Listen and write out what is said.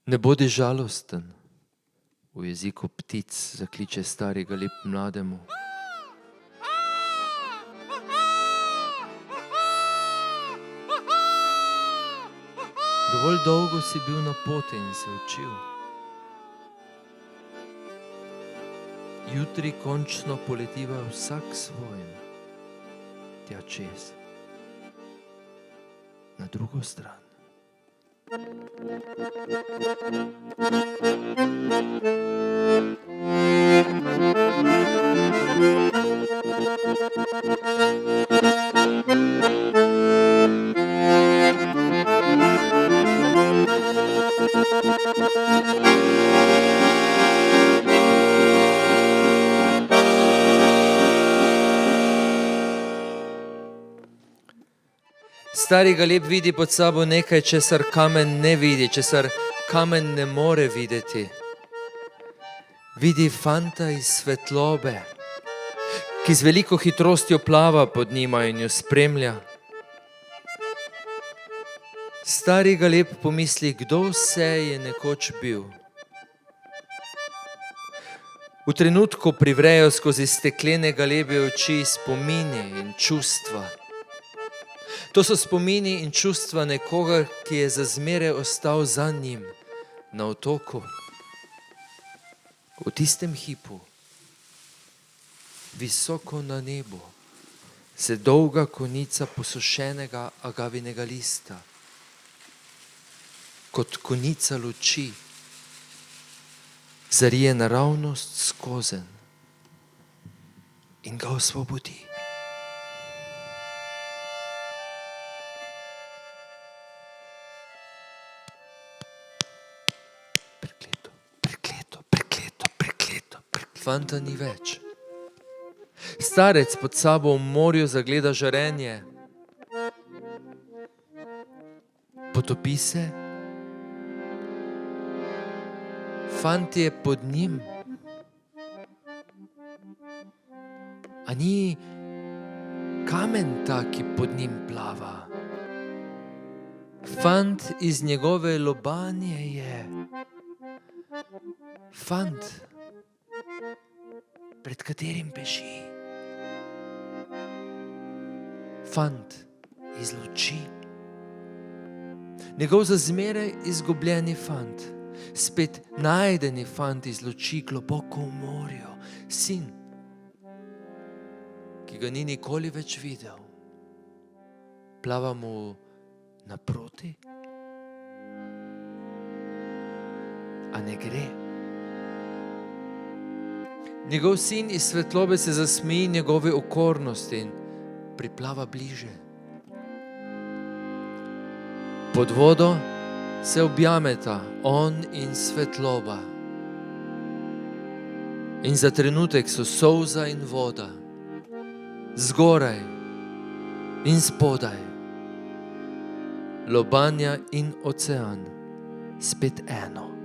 Ne bodi žalosten, v jeziku ptic zakliče stari galeb mlademu. Dovolj dolgo si bil na poti in se učil. Jutri končno poletiva vsak svojim, tja čez, na drugo stran. Stari galeb vidi pod sabo nekaj, česar kamen ne vidi, česar kamen ne more videti. Vidi fanta iz svetlobe, ki z veliko hitrostjo plava pod njima in jo spremlja. Stari galeb pomisli, kdo vse je nekoč bil. V trenutku privrejo skozi steklene galebje oči spomini in čustva. To so spomini in čustva nekoga, ki je za zmeraj ostal za njim na otoku. V tistem hipu, visoko na nebu, se dolga konica posušenega agavinega lista, kot konica luči, zarije naravnost skozenj in ga osvobodi. Fanta ni več. Starec pod sabo v morju zagleda žarenje. Potopi se. Fant je pod njim. A ni kamen ta, ki pod njim plava? Fant iz njegove lobanje je. Fant, pred katerim beži. Fant iz luči. Njegov za zmeraj izgubljeni fant, spet najdeni fant iz luči globoko v morju, sin, ki ga ni nikoli več videl. Plava mu naproti, a ne gre. Njegov sin iz svetlobe se zasmeji njegovi okornosti in priplava bliže. Pod vodo se objameta on in svetloba. In za trenutek so solza in voda, zgoraj in spodaj, lobanja in ocean, spet eno.